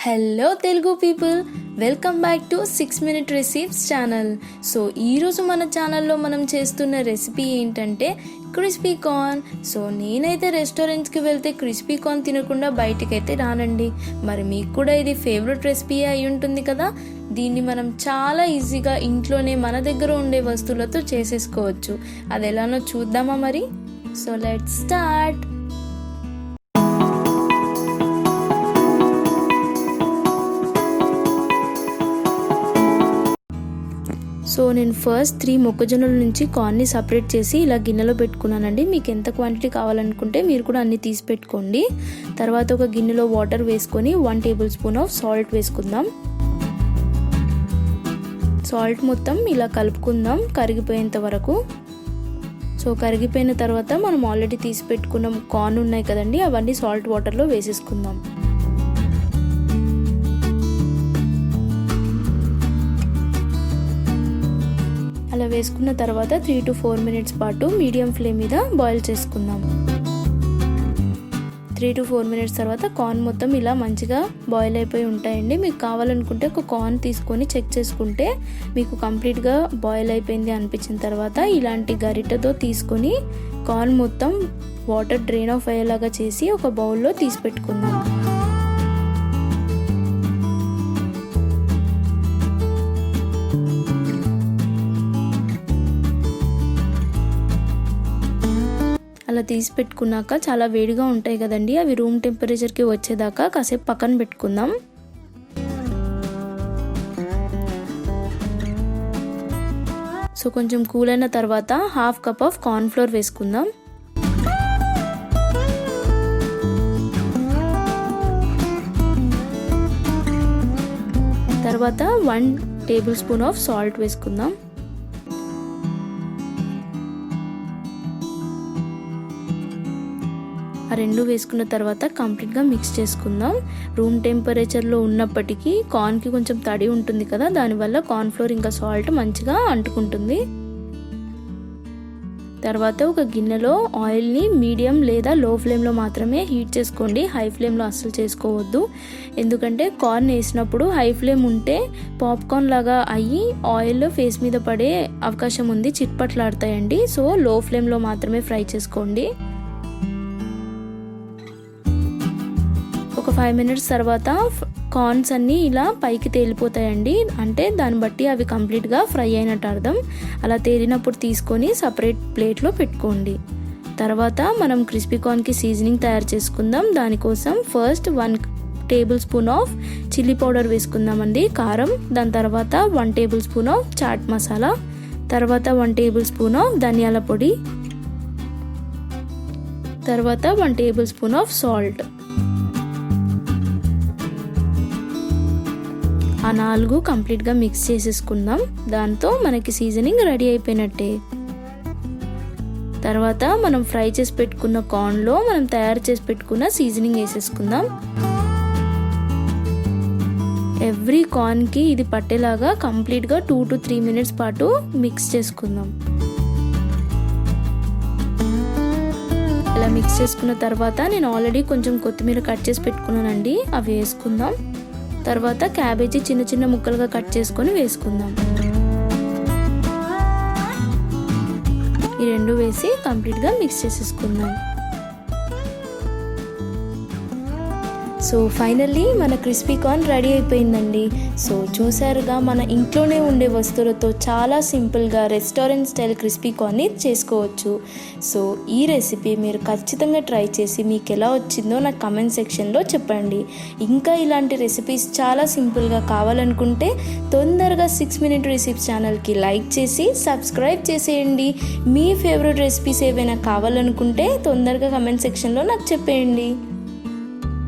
Hello Telugu people, welcome back to 6 Minute Recipes channel. So ఈరోజు మన ఛానల్లో మనం చేస్తున్న రెసిపీ ఏంటంటే క్రిస్పీ కార్న్. సో నేనైతే రెస్టారెంట్స్కి వెళ్తే క్రిస్పీ కార్న్ తినకుండా బయటికైతే రానండి. మరి మీకు కూడా ఇది ఫేవరెట్ రెసిపీ అయి ఉంటుంది కదా. దీన్ని మనం చాలా ఈజీగా ఇంట్లోనే మన దగ్గర ఉండే వస్తువులతో చేసేసుకోవచ్చు. అది ఎలానో చూద్దామా మరి. So let's start. సో నేను ఫస్ట్ 3 మొక్కజొన్నల నుంచి కార్న్ని సపరేట్ చేసి ఇలా గిన్నెలో పెట్టుకున్నానండి. మీకు ఎంత క్వాంటిటీ కావాలనుకుంటే మీరు కూడా అన్ని తీసి పెట్టుకోండి. తర్వాత ఒక గిన్నెలో వాటర్ వేసుకొని 1 టేబుల్ స్పూన్ ఆఫ్ సాల్ట్ వేసుకుందాం. సాల్ట్ మొత్తం ఇలా కలుపుకుందాం కరిగిపోయేంత వరకు. సో కరిగిపోయిన తర్వాత మనం ఆల్రెడీ తీసి పెట్టుకున్న కార్న్ ఉన్నాయి కదండి, అవన్నీ సాల్ట్ వాటర్లో వేసేసుకుందాం. అలా వేసుకున్న తర్వాత 3 to 4 మినిట్స్ పాటు మీడియం ఫ్లేమ్ మీద బాయిల్ చేసుకుందాం. 3 to 4 మినిట్స్ తర్వాత కార్న్ మొత్తం ఇలా మంచిగా బాయిల్ అయిపోయి ఉంటాయండి. మీకు కావాలనుకుంటే ఒక కార్న్ తీసుకొని చెక్ చేసుకుంటే మీకు కంప్లీట్గా బాయిల్ అయిపోయింది అనిపించిన తర్వాత ఇలాంటి గరిటెతో తీసుకొని కార్న్ మొత్తం వాటర్ డ్రైన్ ఆఫ్ అయ్యేలాగా చేసి ఒక బౌల్లో తీసి పెట్టుకుందాం. అలా తీసి పెట్టుకున్నాక చాలా వేడిగా ఉంటాయి కదండి, అవి రూమ్ టెంపరేచర్కి వచ్చేదాకా కాసేపు పక్కన పెట్టుకుందాం. సో కొంచెం కూల్ అయిన తర్వాత 1/2 కప్ ఆఫ్ కార్న్ ఫ్లోర్ వేసుకుందాం. తర్వాత 1 టేబుల్ స్పూన్ ఆఫ్ సాల్ట్ వేసుకుందాం. ఆ రెండు వేసుకున్న తర్వాత కంప్లీట్గా మిక్స్ చేసుకుందాం. రూమ్ టెంపరేచర్లో ఉన్నప్పటికీ కార్న్కి కొంచెం తడి ఉంటుంది కదా, దానివల్ల కార్న్ ఫ్లోర్ ఇంకా సాల్ట్ మంచిగా అంటుకుంటుంది. తర్వాత ఒక గిన్నెలో ఆయిల్ని మీడియం లేదా లో ఫ్లేమ్లో మాత్రమే హీట్ చేసుకోండి. హై ఫ్లేమ్లో అస్సలు చేసుకోవద్దు, ఎందుకంటే కార్న్ వేసినప్పుడు హై ఫ్లేమ్ ఉంటే పాప్కార్న్ లాగా అయ్యి ఆయిల్ ఫేస్ మీద పడే అవకాశం ఉంది, చిట్పట్లాడతాయండి. సో లో ఫ్లేమ్లో మాత్రమే ఫ్రై చేసుకోండి. ఒక 5 మినిట్స్ తర్వాత కార్న్స్ అన్నీ ఇలా పైకి తేలిపోతాయండి, అంటే దాన్ని బట్టి అవి కంప్లీట్గా ఫ్రై అయినట్టు అర్థం. అలా తేలినప్పుడు తీసుకొని సపరేట్ ప్లేట్లో పెట్టుకోండి. తర్వాత మనం క్రిస్పీ కార్న్కి సీజనింగ్ తయారు చేసుకుందాం. దానికోసం first 1 tablespoon of chilli powder వేసుకుందామండి, కారం. దాని తర్వాత 1 tablespoon of chaat masala, తర్వాత 1 టేబుల్ స్పూన్ ఆఫ్ ధనియాల పొడి, తర్వాత 1 టేబుల్ స్పూన్ ఆఫ్ సాల్ట్. ఆ 4 కంప్లీట్గా మిక్స్ చేసేసుకుందాం. దాంతో మనకి సీజనింగ్ రెడీ అయిపోయినట్టే. తర్వాత మనం ఫ్రై చేసి పెట్టుకున్న కార్న్లో మనం తయారు చేసి పెట్టుకున్న సీజనింగ్ వేసేసుకుందాం. ఎవ్రీ కార్న్కి ఇది పట్టేలాగా కంప్లీట్గా 2 to 3 మినిట్స్ పాటు మిక్స్ చేసుకుందాం. ఇలా మిక్స్ చేసుకున్న తర్వాత నేను ఆల్రెడీ కొంచెం కొత్తిమీర కట్ చేసి పెట్టుకున్నానండి, అవి వేసుకుందాం. తర్వాత క్యాబేజీ చిన్న చిన్న ముక్కలుగా కట్ చేసుకొని వేసుకుందాం. ఈ రెండు వేసి కంప్లీట్గా మిక్స్ చేసేసుకుందాం. సో ఫైనల్లీ మన క్రిస్పీ కార్న్ రెడీ అయిపోయిందండి. సో చూసారుగా, మన ఇంట్లోనే ఉండే వస్తువులతో చాలా సింపుల్గా రెస్టారెంట్ స్టైల్ క్రిస్పీ కార్న్ని చేసుకోవచ్చు. సో ఈ రెసిపీ మీరు ఖచ్చితంగా ట్రై చేసి మీకు ఎలా వచ్చిందో నాకు కమెంట్ సెక్షన్లో చెప్పండి. ఇంకా ఇలాంటి రెసిపీస్ చాలా సింపుల్గా కావాలనుకుంటే తొందరగా 6 Minute Recipes ఛానల్కి లైక్ చేసి సబ్స్క్రైబ్ చేసేయండి. మీ ఫేవరెట్ రెసిపీస్ ఏవైనా కావాలనుకుంటే తొందరగా కమెంట్ సెక్షన్లో నాకు చెప్పేయండి.